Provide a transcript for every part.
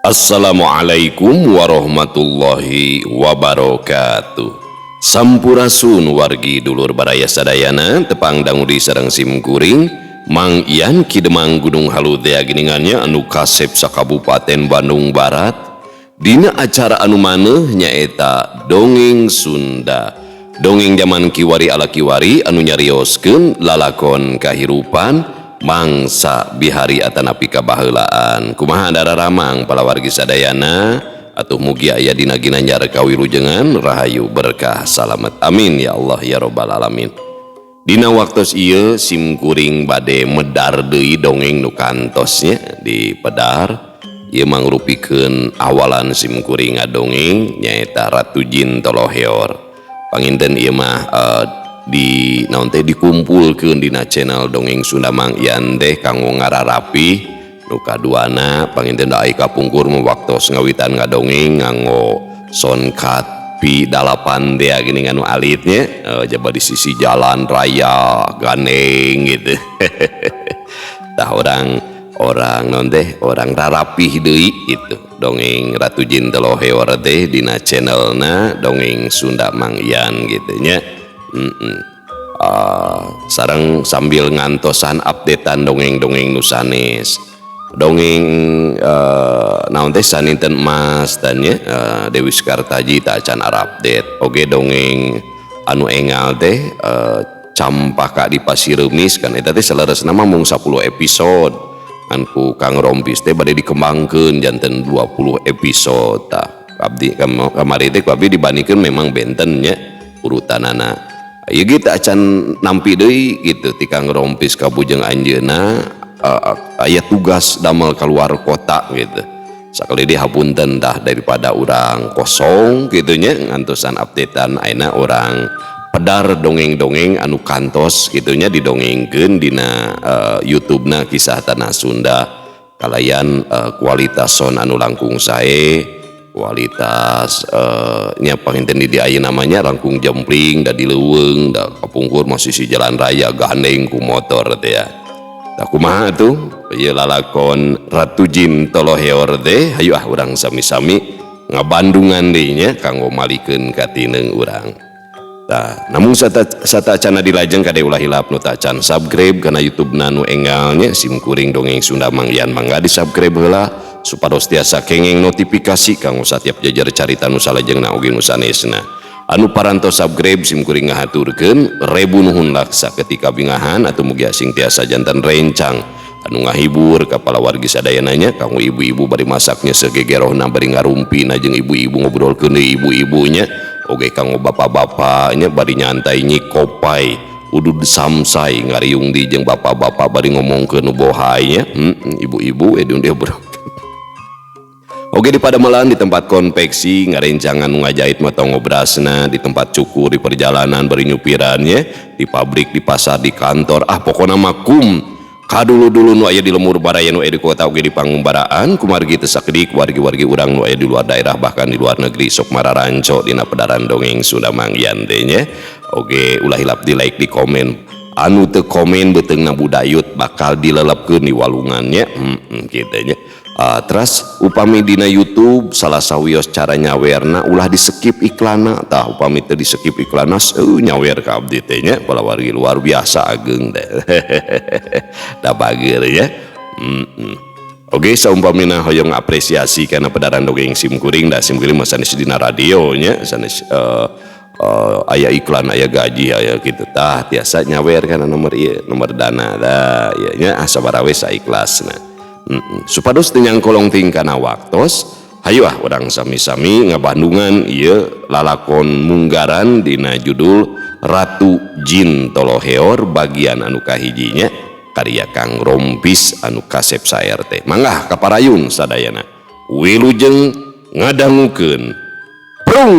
Assalamualaikum warahmatullahi wabarakatuh. Sampurasun wargi dulur baraya sadayana tepang dangudi sareng simkuring Mang Ian Kidemang Gunung Halu tea giningannya anu kasep sakabupaten Bandung Barat dina acara anu maneh nyaeta Dongeng Sunda. Dongeng zaman kiwari ala kiwari anu nyarioskeun lalakon kahirupan mangsa bihari atanapi kabaheulaan. Kumaha dararamang palawargi sadayana atuh mugi aya dina ginanjar kawilujengan rahayu berkah salamet amin ya Allah ya robbal alamin. Dina waktos ieu simkuring bade medar deui dongeng nu kantosnya di pedar. Ieu mangrupikeun awalan simkuring ngadongeng nyaeta Ratu Jin Toloheor. Panginten ieu mah di naon teh dikumpulkeun dina channel Dongeng Sunda Mang Ian teh kanggo ngararapi nu kaduana panginten da ai kapungkur waktos ngawitan ngadongeng nganggo soundcard pi 8 teh gini anu alitnya jaba di sisi jalan raya gandeng gitu. Tah orang non teh orang rarapih deui itu dongeng Ratu Jin Toloheor teh dina channelna Dongeng Sunda Mang Ian gitu nya. Sareng sambil ngantosan updatean dongeng-dongeng nusanes dongeng naon teh saninten emas dan ya Dewi Skartaji tak acan update oge dongeng anu engal teh Campaka di Pasiremis kan eta teh saleresna mah mung 10 episode kan ku Kang Rompis teh bade dikembangkeun janten 20 episode tah abdi kamari teh ku abdi dibandingkeun memang benten nya urutanana. Ya gitu acan nampi deui gitu ti Kang Rompis kabujeng anjeunna aya tugas damel keluar kota gitu. Sakali dihapunten dah daripada orang kosong gitu nya ngantosan updatean ayeuna orang pedar dongeng-dongeng anu kantos gitu nya didongengkeun dina YouTube-na Kisah Tanah Sunda kalayan kualitas sound anu langkung sae kualitas nya panginten di ayeuna namanya langkung jempling da dileuweung da kapungkur masih si jalan raya gandeng ku motor teh ya. Tah kumaha tuh ieu lalakon Ratu Jin Toloheor teh hayu urang sami-sami ngabandungan deui nya kanggo malikeun ka tineung urang. Tah namun satacana dilajeng kade ulah hilap nu tacan subscribe kana YouTube-na nu engalnya simkuring Dongeng Sunda Mang Ian mangga di subscribe heula supados tiasa kengeng notifikasi kanggo satiap jajar carita nu salajengna oge nu sanesna. Anu parantos subscribe simkuring ngahaturkeun rebu nuhun laksa ketika bingahan atuh mugi asing tiasa janten rencang anu ngahibur ka palawargi sadayana nya kanggo ibu-ibu bari masaknya segegerohna bari ngarumpi jeung ibu-ibu ngobrolkeun deui ibu-ibunya oge kanggo bapak-bapak nya bari nyantai nyikopai udud samsai ngariung di jeung bapak-bapak bari ngomongkeun nu bohay nya ibu-ibu edun dia bro. Oke di Pademelan di tempat konveksi ngarencangan ngajait motong obrasna di tempat cukur di perjalanan beri nyupirannya di pabrik di pasar di kantor pokona makum kadulu-dulu nu aya di lemur baraya nu aya di kota oge di pangumbaraan kumargi teu sakedik wargi-wargi urang nu aya di luar daerah bahkan di luar negeri sok mararanco dina pedaran Dongeng Sunda Mang Ian teh nya oge ulah hilap di like di komen anu teu komen beteungna budayut bakal dilelepkeun di walungannya kitu nya. Terus upami dina YouTube salah sawios cara nyawerna ulah di skip iklanna tah upami teu di skip iklanna nyawer ka abdi teh nya palawargi luar biasa ageung teh. Da bageur ya. Oge saumpamina hoyong apresiasi kana pedaran dongeng simkuring da simkuring mah sanes dina radio nya sanes aya iklan aya gaji aya kitu tah tiasa nyawer kana nomor ieu nomor dana da ieu nya sabaraha we saiklasna. Supados tenyang kolong tingkana waktos hayu urang sami-sami ngabandungan ieu lalakon munggaran dina judul Ratu Jin Toloheor bagian anu kahijinya karya Kang Rompis anu kasep saer teh mangga kaparayun sadayana wilujeng ngadangukeun prung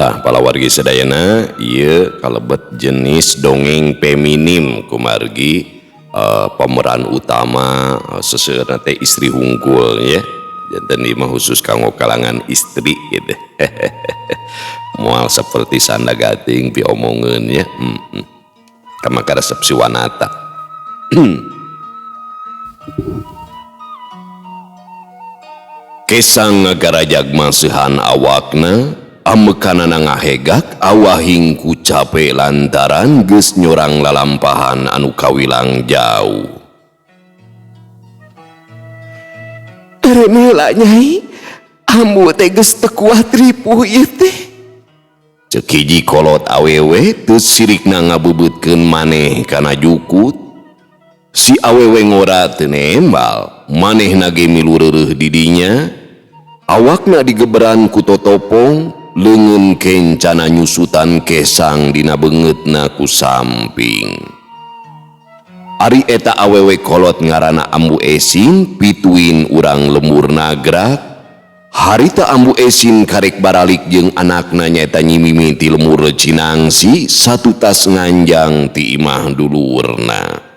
Baiklah palawargi sadayana, ieu kalebet jenis dongeng feminim kumargi pemeran utama seseueurna teh istri hungkul ya. Janten ieu mah khusus kanggo kalangan istri gitu. Moal seperti sanda gating piomongeun ya. Kama karesep si wanata. Kesang ngagarajag masihan awakna amekanana ngahegak awahing ku cape lantaran geus nyorang lalampahan anu kawilang jauh. Remeula Nyai, ambu teh geus teu kuat ripuh ieu teh. Ceuk hiji kolot awewe teu sirikna ngabebeutkeun maneh kana jukut. Si awewe ngora teu nembal, manehna ge milu reureuh di dinya. Awakna digeberan ku totopong, leungeun kencana nyusutan kesang dina beungeutna ku samping. Ari eta awewe kolot ngaranna Ambu Esin pituin urang lembur nagrak. Harita Ambu Esin karek baralik jeung anakna nyaeta Nyi Mimi ti lemur Cinangsi satu tas nganjang ti imah dulurna.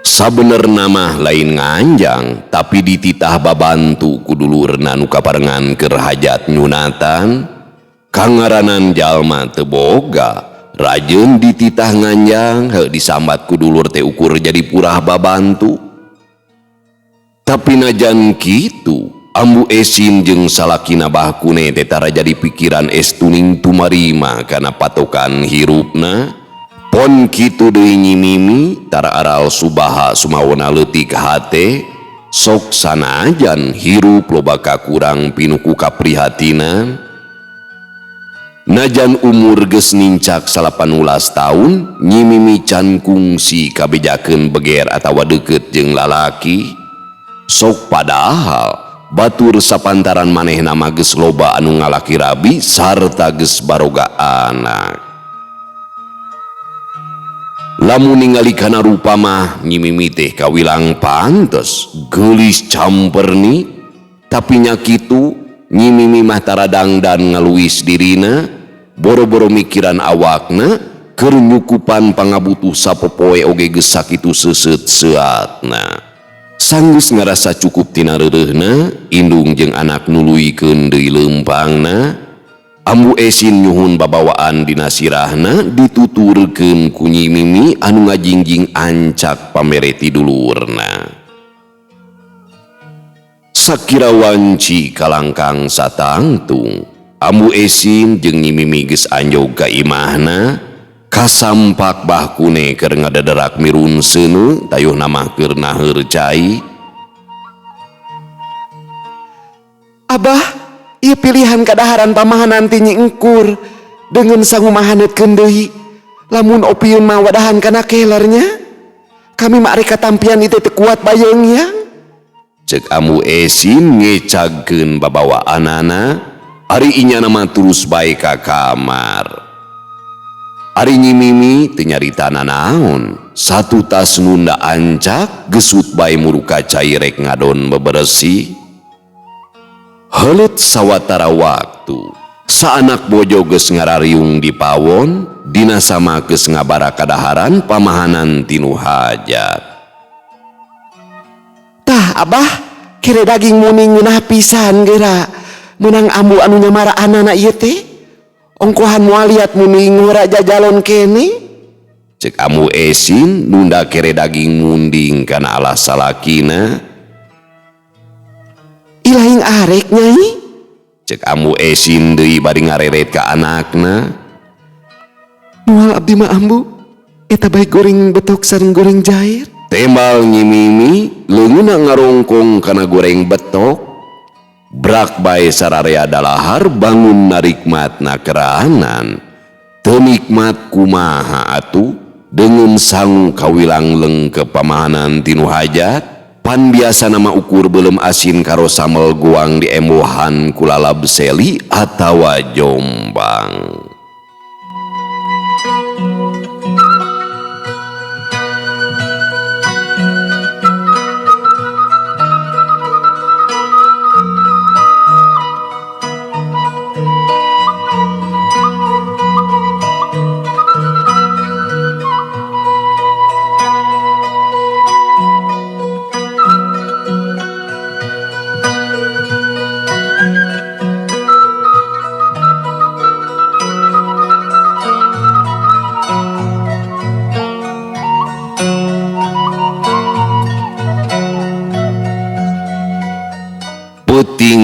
Sabenerna mah lain nganjang tapi dititah babantu ku dulurna nu kaparengan keur hajat nyunatan. Kangaranan jalma teu boga, rajeun dititah nganjang heuh disambat ku dulur teh ukur jadi purah babantu. Tapi najan kitu, Ambu Esin jeung salakina bahkune teh tara jadi pikiran estuning tumarima kana patokan hirupna. Pon kitu deui Nyi Mimi tara aral subaha sumawona leutik hate, sok sanajan hirup loba kakurang pinuku kaprihatinan. Najan umur geus nincak 18 taun, Nyi Mimi can kungsi kabejakeun beger atawa deukeut jeung lalaki. Sok padahal batur sapantaran manehna mah geus loba anu ngalaki rabi sarta geus baroga anak. Lamun ningali kana rupa mah Nyi Mimi teh kawilang pantes geulis camperni, tapi nya kitu Nyi Mimi mah tara dangdan ngaluis dirina, boro-boro mikiran awakna keur nyukupan pangabutuh sapopoe oge geus sakitu seuseut seuatna. Sanggeus ngarasa cukup tina reureuhna, indung jeung anak nuluykeun deui leumpangna. Ambu Esin nyuhun babawaan dina sirahna dituturkeun ku Nyi Mimi anu ngajingjing ancak pamere ti dulurna. Sakira wanci kalangkang satangtung, Ambu Esin jeung Nyi Mimi geus anjog ka imahna. Kasampak bahkune keur ngadederak mirun seuneu tayuhna mah keur naheur cai. Abah, ieu pilihan kadaharan pamahanan ti Nyi Engkur dengan sangumahaneutkeun deui. Lamun opieun mah wadahan kana kelernya, kami mah ari katampian itu teu kuat bayeungyang. Ceuk Ambu Esin ngecagkeun babawaanana, ari inyana mah terus bae ka kamar. Ari Nyi Mimi teu nyaritana naon, satu tas nunda ancak gesut bae muruka cai rek ngadon bebersih. Heuleut sawatara waktu, saanak bojo geus ngarariung di pawon, dina sama geus ngabara kadaharan pamahanan tinu hajat. Tah Abah, kere daging muning ngeunah pisan geura meunang ambu anu nyamara anana ieu teh. Ongkohan moal liat muning ngora jajalon kene. Ceuk Ambu Esin nunda kere daging munding kana alas salakina. Ilaing arek Nyai. Ceuk Ambu Esin deui bari ngareret ka anakna. Moal abdi mah ambu, eta bae goreng betok sareng goreng jair. Tembal Nyi Mimi leungeunna ngarongkong kana goreng betok. Brak bae sararea dalahar bangun narikmatna kerahanan. Teu nikmat kumaha atuh dengan sangu kawilang leungkep pamahanan tinu hajat. Pan biasa nama ukur belum asin karo sambal goang di embohan kulalab seli atawa jombang.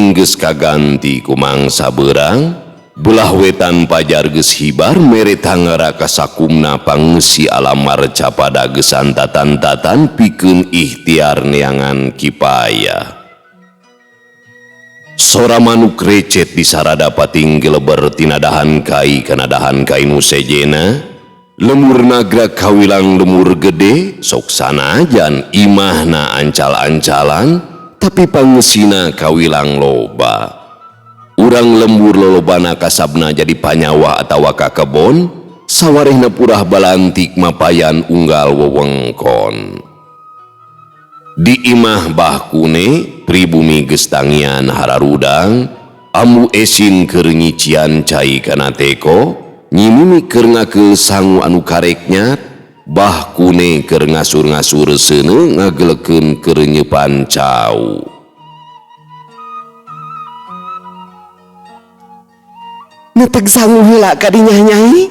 nanging geus kaganti ku mangsa beurang, belah wetan pajar geus hibar mere tangara kasakumna pangeusi alam marca pada geus antatan-tatan pikeun ikhtiar neangan kipayah. Sora manuk recet di sarada pating geleber tinadahan kai kanadahan kai nu sejena, lemur nagra kawilang lemur gede sok sanajan imahna ancal-ancalan tapi pangeusina kawilang loba. Urang lembur lolobana kasabna jadi panyawa atawa ka kebon, sawarehna purah balantik mapayan unggal wewengkon. Di imah bahkune pribumi gestangian hararudang, ambu esin keur nyician cai kana teko, nyimimi keur ngakeul sangu anu kareknya, bahkune keur ngasur-ngasur seuneu ngagelekeun keur nyeupan cau. Neteg sangu heula ka dinya Nyai,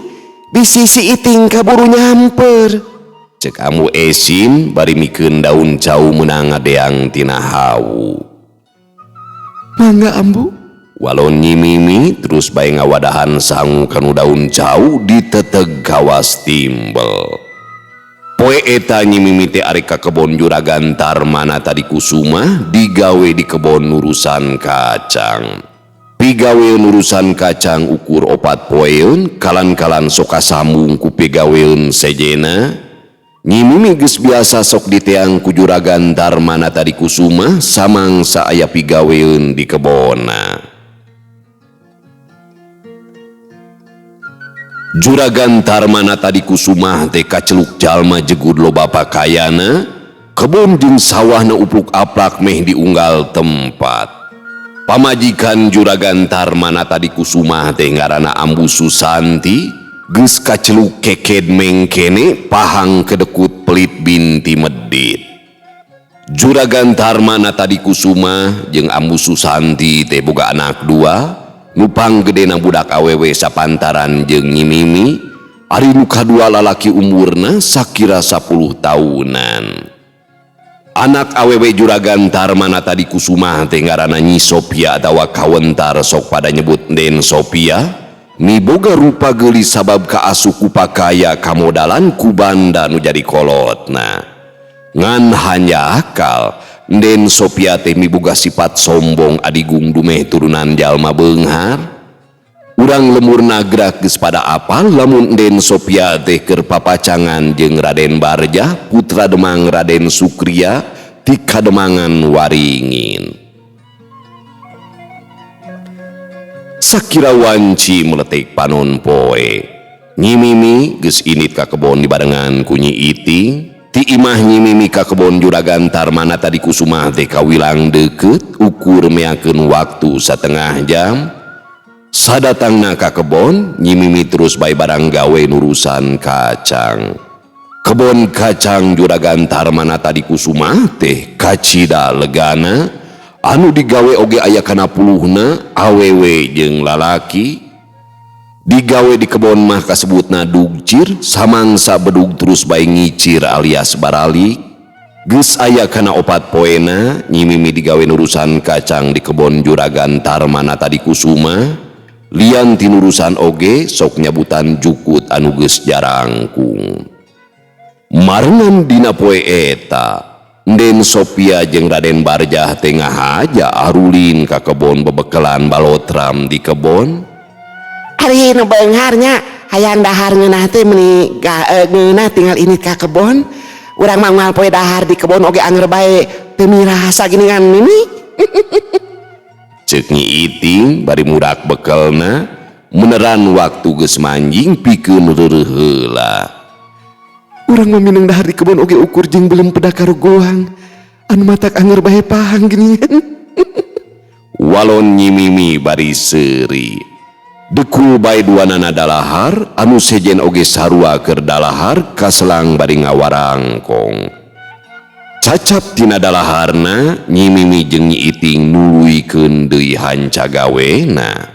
bisi si Iting kaburu nyamper. Cek amu esin bari mikeun daun cau meunang ngadeang tina hawu. Mangga ambu. Walon nyimimi terus bae ngawadahan sangu kanu daun cau diteteg kawas timbel. Poe eta nyimimi teh ari ka kebon Juragan Tarmana tadi kusuma digawe di kebon nurusan kacang. Pigawe nurusan kacang ukur 4 poeun kalan-kalan sok kasambung ku pigaweun sejena. Nyimimi geus biasa sok diteang ku Juragan Tarmana tadi kusuma samangsa aya pigaweun di kebona. Juragan Tarmana tadi kusuma teh kaceluk jalma jegud loba pakayana, kebon jeung sawahna upluk-aplak meh diunggal tempat. Pamajikan Juragan Tarmana tadi kusuma teh ngaranna Ambu Susanti, geus kaceluk keked mengkene pahang kedekut pelit binti medit. Juragan Tarmana tadi kusuma jeung Ambu Susanti teh boga anak 2, nu panggedena budak awewe sapantaran jeung nyimimi, ari nu kadua lalaki umurna sakira 10 tahunan. Anak awewe Juragan Tarmana tadi kusuma teh ngaranna Nyi Sophia atawa kawentar sok pada nyebut Den Sophia, miboga rupa geulis sabab kaasuh ku pakaya kamodalan ku banda nu jadi kolotna. Ngan hanya akal, Den Sophia teh miboga sifat sombong adigung dumeh turunan jalma beunghar. Urang lemur nagrak geus pada apal lamun Den Sophia teh keur papacangan jeung Raden Barja putra Demang Raden Sukria ti kademangan Waringin. Sakira wanci meletik panon poe, nyimimi geus init ka kebon dibarengan ku Nyi Iting. Ti imah nyimimi ka kebon Juragan Tarmana tadi kusuma teh kawilang deukeut ukur meakeun waktu 1/2 jam. Sadatangna ka kebon, nyimimi terus bae barang gawe nurusan kacang. Kebon kacang Juragan Tarmana tadi kusuma teh kacida legana, anu digawe oge aya kana puluhna awewe jeung lalaki. Digawe di kebon mah kasebutna dugcir, samangsa bedug terus bae ngicir alias baralik. Geus aya kana 4 poena nyimimi digawe nurusan kacang di kebon Juragan Tarmana tadi kusuma. Lian tinurusan oge sok nyabutan jukut anu geus jarangkung. Marengan dina poe eta, Den Sophia jeung Raden Barjah tengah haja arulin ka kebon bebekelan balotram di kebon. Ari nu beungharnya hayang dahar ngeunah teh meuni ngeunah tinggal init ka kebon. Urang mah moal poe dahar di kebon oge anger bae teu mirasa geuningan mimi. Ceuk Nyi Iting bari murak bekelna, meneran waktu geus manjing pikeun reureuh heula. Urang mah mineng dahar di kebon oge ukur jeung belum peda karogoang, anu matak anger bae pahang geuningan. Walon nyimimi bari seuri. Dekul bae duanana dalahar, anu sejen oge sarua keur dalahar kaselang bari ngawarangkong. Cacap tina dalaharna, nyimimi jeung Nyi Iting nuluykeun deui hanca gawena.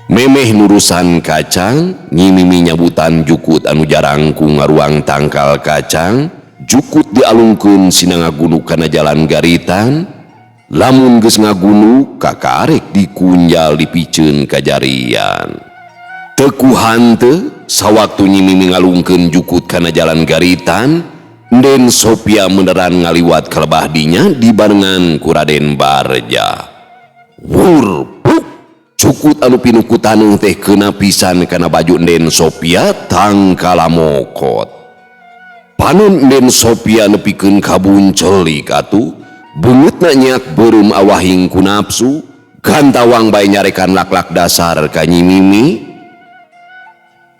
Memeh nurusan kacang, nyimimi nyabutan jukut anu jarangkung ngaruang tangkal kacang, jukut dialungkeun sina ngagunuk kana jalan garitan. lamun geus ngagunu kakarek dikunjal dipikeun kajarian. Teku hanteu sawaktu Nyi Mimi ngalungkeun jukut kana jalan garitan, Den Sophia meneran ngaliwat kalebah dinya dibarengan ku Raden Barja. Wur puk, cukut anu pinukutan teh keuna pisan kana baju Den Sophia tangkala mokot. Panon Den Sophia nepikeun kabuncelik atuh, beungeutna nyak beureum awahing ku nafsu, gantawang bae nyarekan laklak dasar ka Nyi Mimi.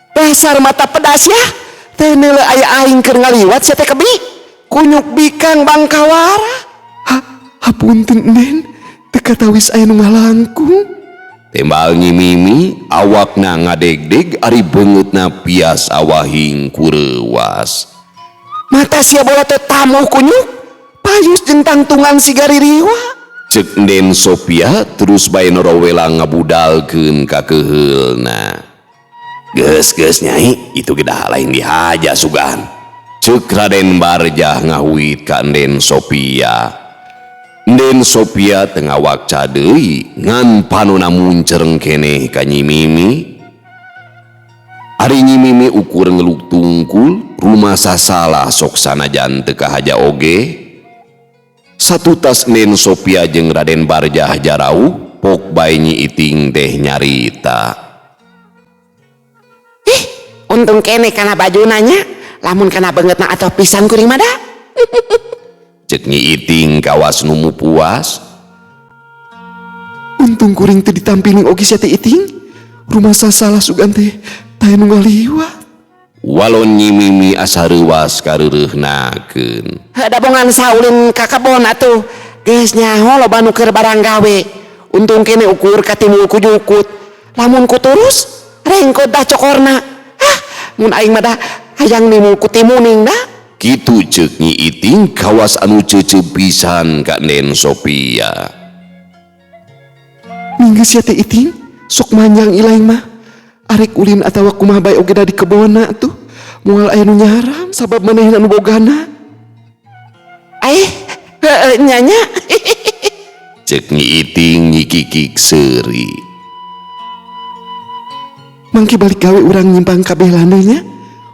Dasar mata pedas ya, teh neuleuh aya aing keur ngaliwat sia teh kebi, kunyuk bikang bangkawara. Hapunten Den, teu katawis aya nu ngalangkung. Tembal Nyi Mimi awakna ngadegdeg ari beungeutna pias awahing ku reuwas. Mata sia bola teh tamuh kunyuk, payus jeung tangtungan si gaririwa. Cek Den Sophia terus bae norowelang ngabudalkeun ka keuheulna. Geus Nyai, itu gedah lain dihaja sugan. Cek Raden Barja ngahuit ka Den Sophia. Den Sophia teu ngawakca deui ngan panonna muncereng keneh ka Nyi Mimi. Ari Nyi Mimi ukur ngeluk tungkul, rumasa salah sok sanajan teu kahaja oge. Satu tas Den Sophia jeung Raden Barja jarau, pok bae Nyi Iting teh nyarita. Untung kene kana baju nanya, lamun kana beungeutna atuh pisan kuring mada. Cek Nyi Iting kawas numu puas. Untung kuring teu ditampili oge sia teh Iting. Rumah salah sugan teh taya nu ngaliwat. Walon Nyi Mimi asa reuwas kareureuhnakeun. Da bongan saulin ka kebon atuh. Geus nyaho loba nu keur barang gawe. Untung kene ukur katimul ku jukut. Lamun ku turus, rengkot dah cokorna. Mun aing mah da hayang nimul ku timuning da. Kitu ceuk Nyi Iting kawas anu ceuceub pisan ka Den Sophia. Minggu sia teh Iting, sok manjang ilaing mah. Arek ulin atawa kumaha bae oge da di kebonna tuh. Moal aya nu nyaram sabab manehna nu bogana. Nyanya. Cek Nyi Iting nyikikik seuri. Mangki balik gawe urang nyimpang kabeh landeunya.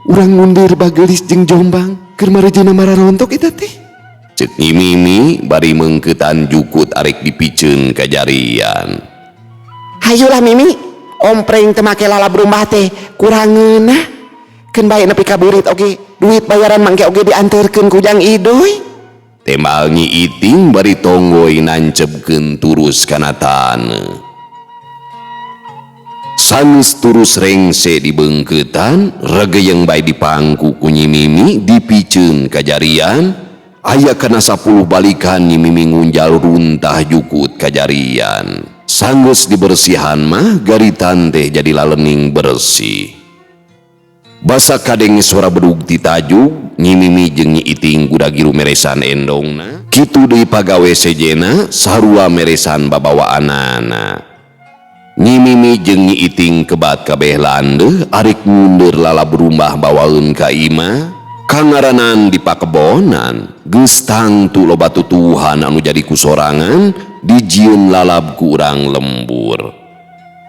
Urang mundur Bagelis jeung Jombang keur marejeuna mararontok eta teh. Cek Nyi Mimi bari meungkeutan jukut arek dipikeun kajarian. Hayulah Mimi, ompreng teu make lalab rumbah teh kurang ngeunah. Keun bae nepi ka burit oge, duit bayaran mangke oge dianterkeun ku Jang Idoy. Tembal Nyi Iting bari tonggoy nancepkeun turus kana taneuh. Sanes turus rengse di beungkeutan, regeyeng bae dipangku ku Nyi Mimi dipikeun kajarian. Aya kana 10 balikan Nyi Mimi ngunjal runtah jukut kajarian. Sanggeus dibersihan mah garitan teh jadi lalening bersih. Basa kadeng suara bedug ti tajuk, Nyi Mimi jeung Nyi Iting kuda giru meresan endongna. Kitu deui pagawe sejena sarua meresan babawaanana. Nyi Mimi jeung Nyi Iting kebat kabeh landeuh arek mundur lalab rumbah bawaeun ka imah. Kangaranan di pakebonan geus tangtu loba tutuhan anu jadi kusorangan dijieun lalab ku urang lembur.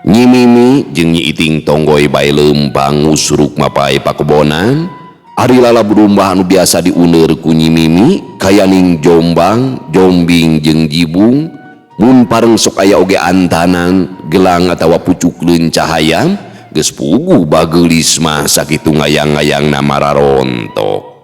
Nyi Mimi jeung Nyi Iting tonggoy bae leumpang ngusruk mapai pakebonan. Ari lalab rumbah anu biasa diuneur ku Nyi Mimi kayaning Jombang, Jombing jeung Jibung. Mun pareng sok aya oge antanan, gelang atawa pucukleun cahayam, geus puguh Bagelis mah sakitu ngayang-ngayangna mararontok.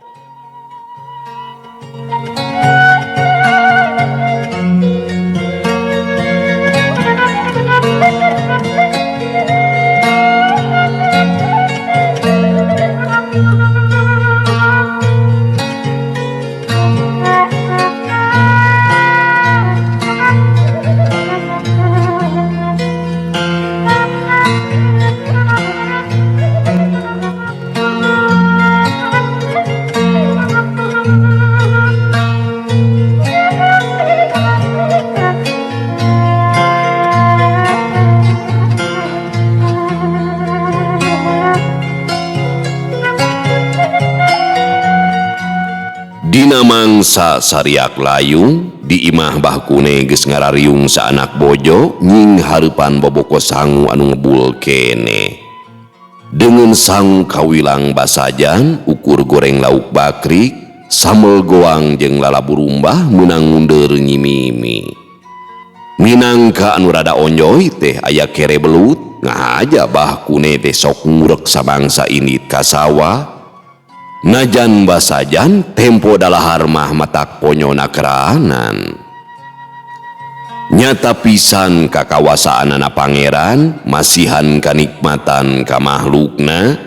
Dina mangsa sariak layung di imah bahkune geus ngarariung sa anak bojo nying hareupan boboko sangu anu ngebul kene. Dengan sangu kawilang basajan ukur goreng lauk bakrik sambel goang jeung lalabu rumbah meunang mundur Nyi Mimi. Minangka anu rada onjoy teh aya kere belut ngahaja bahkune teh sok ngurek sabangsa indit ka sawah. Najan basajan tempo dalahar mah matak ponyona keraanan. Nyata pisan kakawasaanana pangeran masihan kanikmatan ka makhlukna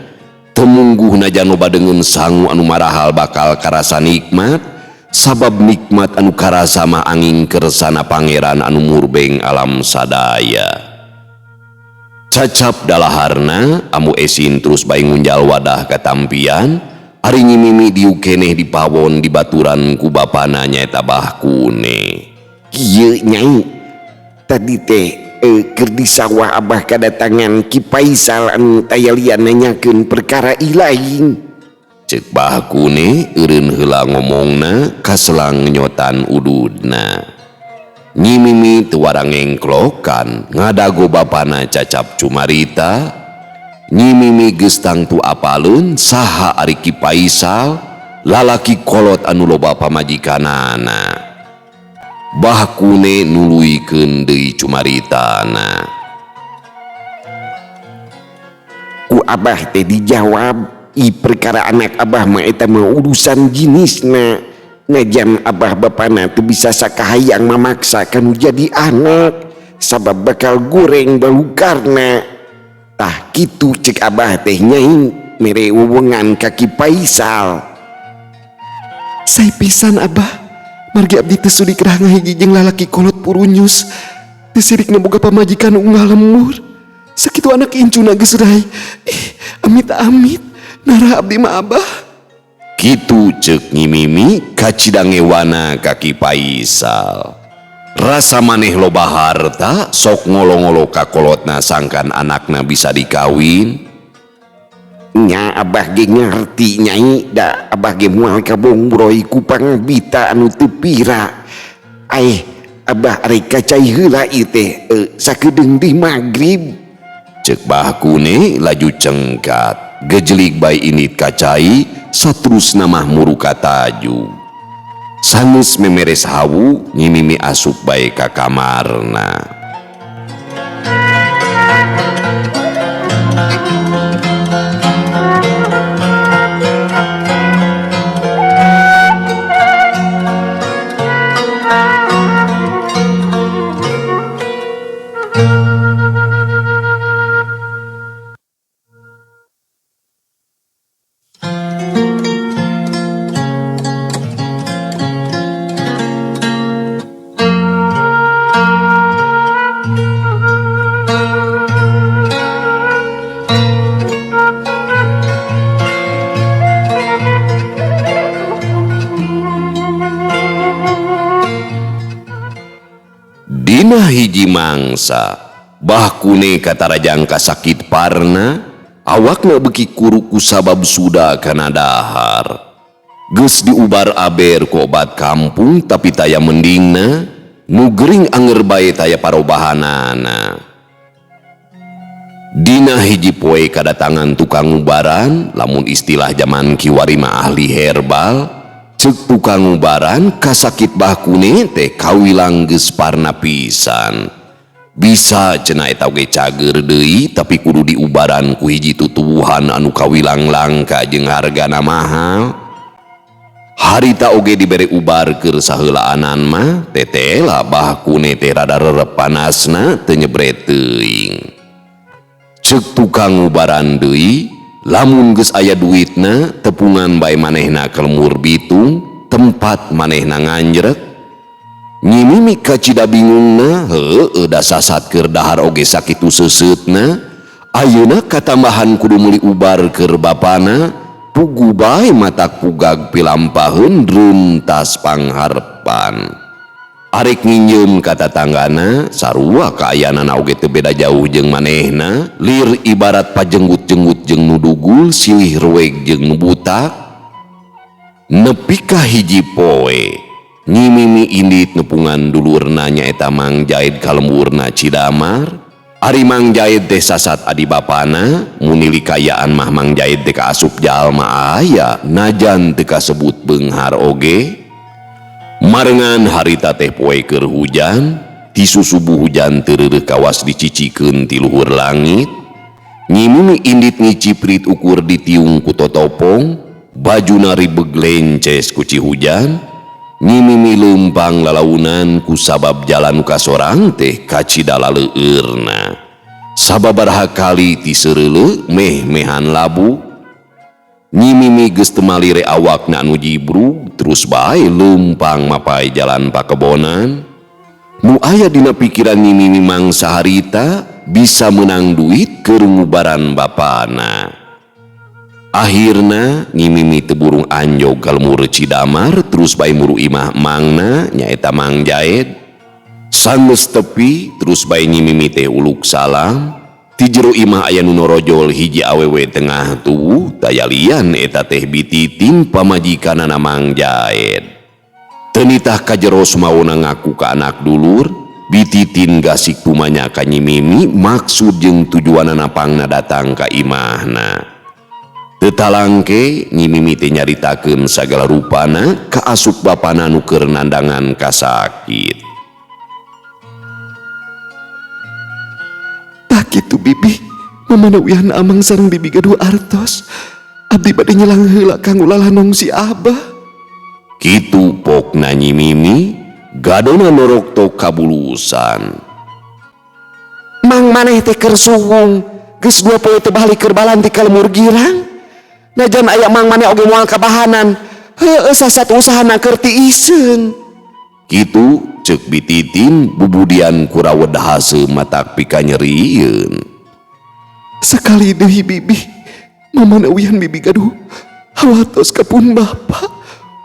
temungguh najan loba dengan sangu anu marahal bakal karasa nikmat sabab nikmat anu karasa mah angin kersana pangeran anu murbeng alam sadaya. Cacap dalaharna amu esin terus bae ngunjal wadah katampian ari Nyi Mimi diuk keneh di pawon di baturan ku bapana nyaeta bahkune. Kieu Nyai, tadi teh keur di sawah abah kadatangan Ki Paisal anu tayalian nanyakeun perkara ilaing. Ceuk bahkune eureun heula ngomongna kaselang nyotan ududna. Nyi Mimi teu warang ngengklokan ngadago bapana cacap cumarita. Nyi Mimi geus tangtu apaleun saha ari Ki Paisal lalaki kolot anu loba pamajikanana. Bahkune nuluykeun deui cumaritana. Ku abah teh dijawab, "I perkara anak abah mah eta mah urusan jinisna. Najan abah bapana teu bisa sakahayang mamaksa kanu jadi anak sabab bakal goreng balukarna." Tah kitu cek abah teh Nyai mere wewengan ka Ki Paisal. Sai pisan abah, margi abdi teu sudi kerah ngahiji jeung lalaki kolot purunyus teu sirikna boga pamajikan unggal lembur. Sakitu anak incuna geus rai. Amit-amit nara abdi mah abah. Kitu ceuk Nyi Mimi kacidangewana ka Ki Paisal. Rasa maneh loba harta sok ngolo-ngolo ka kolotna sangkan anakna bisa dikawin. Nya abah ge ngarti Nyai, da abah ge moal kabongbroi ku pangabita anu teu pira. Abah arek kacai heula ieu teh sakedeung di magrib. Ceuk bahkune laju cengkat gejelik bae init kacai saterusna mah muruka taju. Sanes memeres hawu Nyi Mimi asup bae ka kamarna. Dina hiji mangsa bahkune katarajang kasakit parna awakna beki kuru ku sabab suda kana dahar. Geus diubar aber ku obat kampung tapi taya mendingna nu gering anger bae taya parobahanana. Dina hiji poe kadatangan tukang ubaran lamun istilah zaman kiwari mah ahli herbal. Ceuk tukang ubaran kasakit bahkune teh kawilang geus parna pisan. Bisa cenah eta oge cager deui tapi kudu diubaran ku hiji tutuwuhan anu kawilang langka jeung hargana mahal. Harita oge dibere ubar keur saheulaan mah tetela bahkune teh rada rerep panasna teu nyebret teuing. Ceuk tukang ubaran deui, lamun geus aya duitna tepungan bae manehna kelmur bitung tempat manehna nganjrek. Nyi Mimi kacida bingungna heueuh da sasat keur dahar oge sakitu seuseutna. Ayeuna katambahan kudu meuli ubar keur bapana pugu bae matak pugag pilampaheun runtas pangharepan. Arek nginjem ka tatanggana sarua kaayanana oge teu beda jauh jeung manehna, lir ibarat pajenggut-jenggut jeung nu dugul, silih ruweg jeung nu butak. Nepi ka hiji poe Nyi Mimi indit nepungan dulurna nyaeta Mang Jaid ka lemburna Cidamar. Ari Mang Jaid teh sasat adi bapana, munili kayaan mah Mang Jaid teh kaasup jalma aya, najan teu kasebut beunghar oge. Marengan harita teh poe keur hujan, ti susubuh hujan teu reureuh kawas dicicikeun ti luhur langit. Nyi Mimi indit ngiciprit ukur ditiung ku totopong, bajuna ribeg lences ku cihujan. Nyi Mimi leumpang lalaunan ku sabab jalan ka sorang teh ka cidala leueurna. Sababaraha kali ti seureuleuk meh-mehan labu. Nyi Mimi geus teu malire awakna anu jibrug, terus bae leumpang mapai jalan pakebonan. Nu aya dina pikiran Nyi Mimi mangsa harita bisa menang duit keur ngubaran bapana. Akhirna Nyi Mimi teu burung anjog ka lemur Cidamar, terus bae muru imah mangna nyaeta Mang Jaid. Sanggeus tepi terus bae Nyi Mimi teh uluk salam. Ti jero imah aya nu norojol hiji awewe tengah tubuh, tayalian eta teh Bititin pamajikanana Mang Jaid. Teu nitah ka jero sumawona ngaku ka anak dulur, Bititin gasik pumanya ka Nyi Mimi maksud jeung tujuanna pangna datang ka imahna. Teu talangke Nyi Mimi teh nyaritakeun sagala rupana ka asup bapana nu keur nandangan kasakit. Tak kitu bibi, mamana wihan amang sareng bibi gaduh artos. Abdi bade nyelang heula kanggo lalanong si Abah. Kitu pokna Nyi Mimi, gadona norok tok kabulusan. Mang maneh teh keur suwung, geus 2 poe teu balik keur balanti ka lemur girang. Najan aya mang maneh oge moal kabahanan, heueuh sasat usahana keur tiiseun. Kitu ceuk Bititin bubudian kurawed hase matak pikanyerieun. Sekali deui bibi, mamana wihan bibi gaduh hawatos ka pun bapa,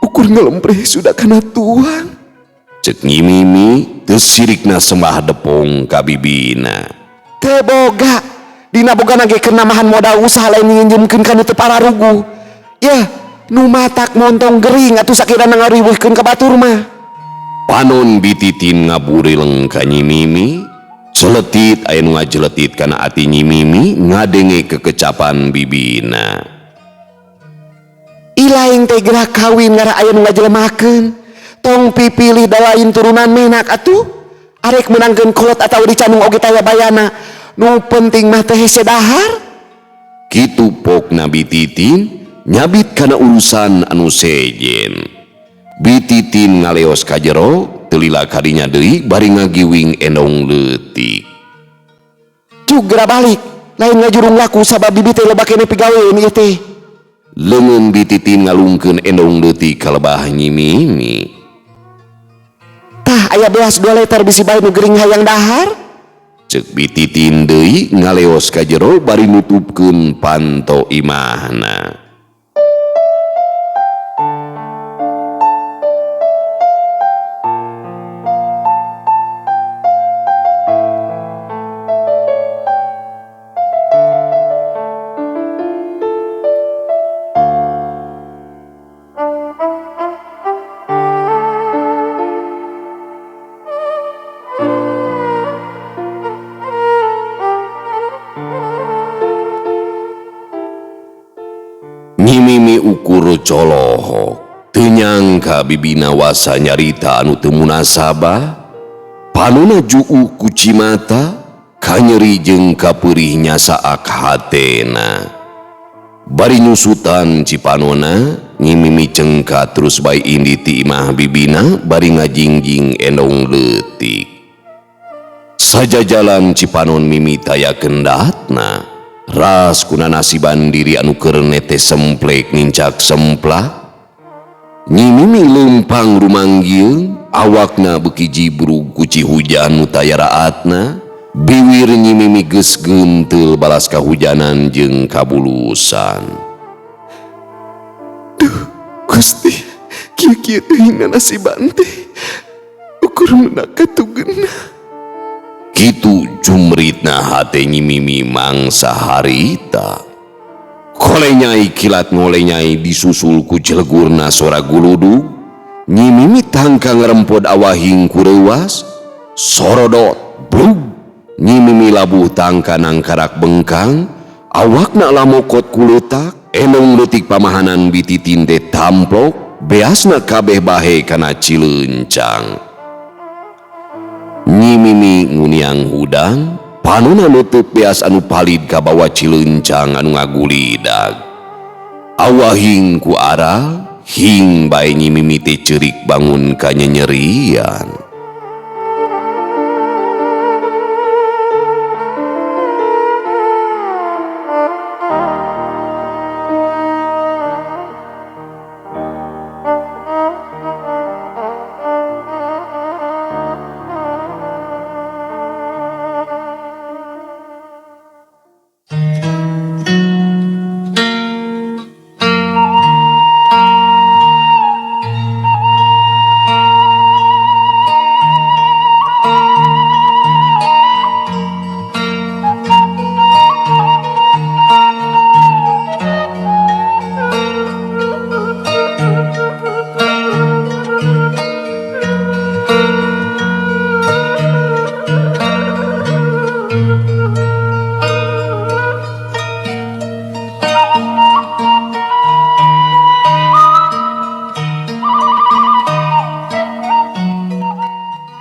ukur ngelempreh sudah kana tuang. Ceuk Nyi Mimi teu sirikna sembah depong ka bibina. Teu boga, dina boga ge keur namahan modal usaha lain nginjemkeun kana teu pararugu. Yah, nu matak montong gering atuh sakirana ngariweuhkeun ka batur mah. Panon Bititin ngaburileng ka Nyi Mimi, celetit aya nu ngajeletit kana ati Nyi Mimi ngadenge kekecapan bibina. Ilaing teh gerak kawin ngara aya nu ngajelemakeun, tong pipilih da lain turunan menak atuh, arek menangkeun kolot atawa dicanung oge taya bayana, nu penting mah teh hese dahar. Kitu pokna Bititin nyabit kana urusan anu sejen. Bititin ngaleos ka jero, teu lila kadinya deui bari ngagiwing endong leutik. Cugra balik, lain ngajurung laku sabab bibi teh loba keneh pigaweun ieu teh. Leungeun Bititin ngalungkeun endong leutik ka lebah Nyi Mimi. Tah aya beas 2 liter bisi bae nu gering hayang dahar. Ceuk Bititin deui ngaleos ka jero bari nutupkeun panto imahna. Nyi Mimi ukur colohok, teu nyangka bibina wasa nyarita anu teu munasabah. Panonna juuk ku cimata, kanyeri jeung kapeurih nyasaak hatena. Bari nyusutan cipanonna, Nyi Mimi cengka terus bae indi ti imah bibina bari ngajingjing endong leutik. Sajajalan cipanon Mimi taya kendatna, ras kuna nasiban diri anu keur nete semplek nincak semplak. Nyi Mimi leumpang rumanggieun, awakna beuki jibrug ku cihujan nu taya raatna. Biwir Nyi Mimi geus geunteul balas kahujanan jeung kabulusan. Duh, Gusti, kieu-kieu teuing nasiban teh. Ukur meunang katugeunna. Kitu jumritna hate Nyi Mimi mangsa harita. Kolenyai kilat ngolenyai disusul ku jelegurna sora guludug. nyimimi tangka ngerempod awahing kurewas, sorodot, blub, nyimimi labuh tangka nangkarak bengkang, awakna lamokot kuletak, enong letik pamahanan bititin teh tamplok, beasna kabeh bahe kana cileuncang. Nyimimi nguniang hudang, panuna nutup beas anu palid kabawa cileuncang anu ngagulidag. Awahing ku aral, hing bae nyimimi teh ceurik bangun ka nyenyerian.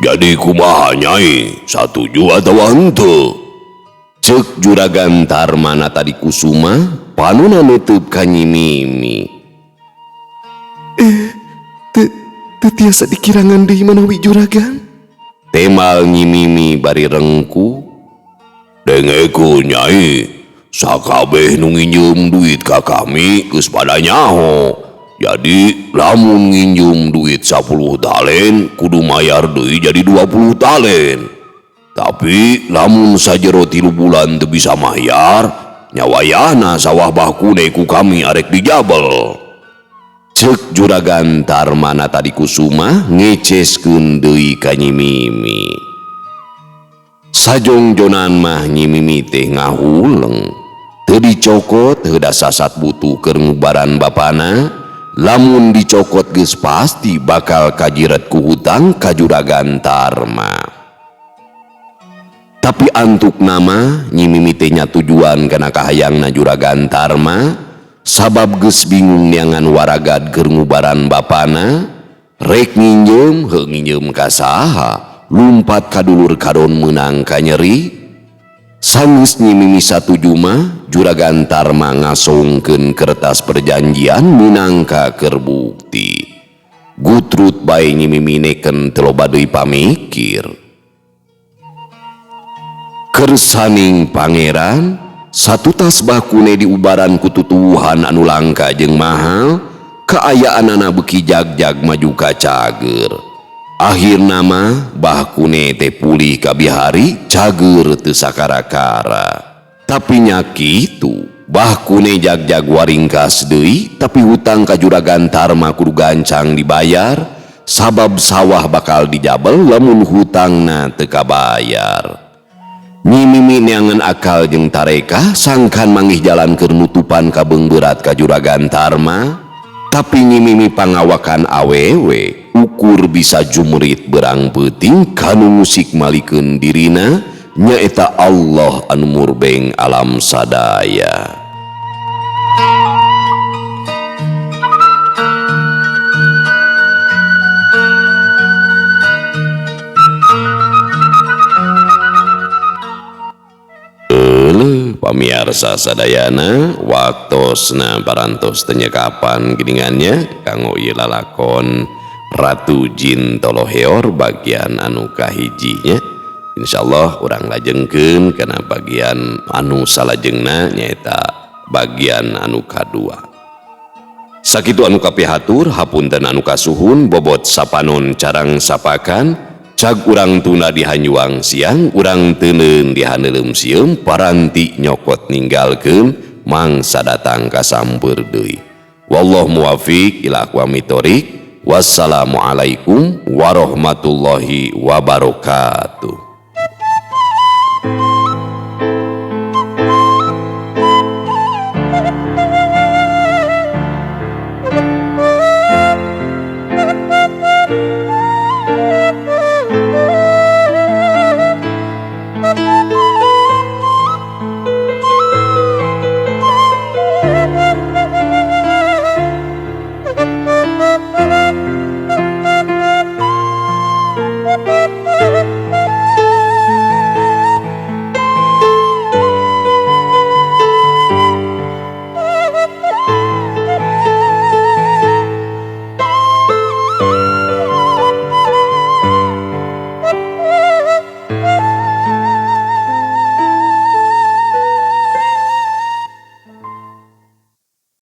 Jadi kumaha Nyai, satuju atau henteu? Ceuk Juragan Tarmana tadi kusuma, panuna nutup ka Nyimimi. Teu tiasa dikirangan deui manawi Juragan. Temal Nyimimi bari rengku. Dengeku Nyai, sakabeh nu nginjem duit ka kami geus pada nyaho. Jadi lamun nginjem duit 10 talen kudu mayar deui jadi 20 talen. Tapi lamun sajero 3 bulan teu bisa mayar, nyawayana sawah bahkune ku kami arek dijabel. Ceuk Juragan Tarmana tadi kusuma ngeceskeun deui ka Nyimimi. Sajongjonan mah Nyimimi teh ngahuleng, teu dicokot heuda sasat butuh keur ngubaran bapana. Lamun dicokot geus pasti bakal kajiret ku hutang ka Juragan Tarma. Tapi antuk nama Nyimimi teh nya tujuan kana kahayangna Juragan Tarma, sabab geus bingung neangan waragad keur ngubaran bapana, rek nginjem heuh nginjem ka saha, lumpat ka dulur kadon meunang ka nyeri. Sanggeus Nyimimi satuju mah Juragan Tarma ngasongkeun kertas perjanjian minangka keur bukti. Gutrut bae Nyimimi neken teu loba deui pamikir. Keur saning pangeran, satu tas bakune diubaran ku tutuwuhan anu langka jeung mahal, kaayaanana beuki jagjag maju ka cager. Akhirna mah bahkune teh pulih kabihari, cager teu sakara-kara. Tapi nya kitu, bahkune jagjag waringkas deui, tapi hutang ka Juragan Tarma kudu gancang dibayar, sabab sawah bakal dijabel lamun hutangna teu kabayar. Nyimimi neangan akal jeung tareka sangkan manggih jalan keur nutupan kabeung berat ka Juragan Tarma, tapi Nyimimi pangawakan awewe ukur bisa jumrit berang peuting kanu musik malikeun dirina, nyaeta Allah anu murbeng alam sadaya. Pamiarsa sadayana, waktosna parantos tenyekapan gidingannya kanggo ieu lalakon Ratu Jin Toloheor bagian anu kahijinya. Insyaallah urang lajengkeun kana bagian anu salajengna nyaeta bagian anu kadua. Sakitu anu kapihatur, hapunten anu kasuhun, bobot sapanon carang sapakan, cag urang tuna dihanyuang siang, urang teuleung dihaneulem sieum, paranti nyokot ninggalkeun, mangsa datang kasamper deui. Wallahu muwaffiq ila aqwamit thoriq. Wassalamualaikum warahmatullahi wabarakatuh.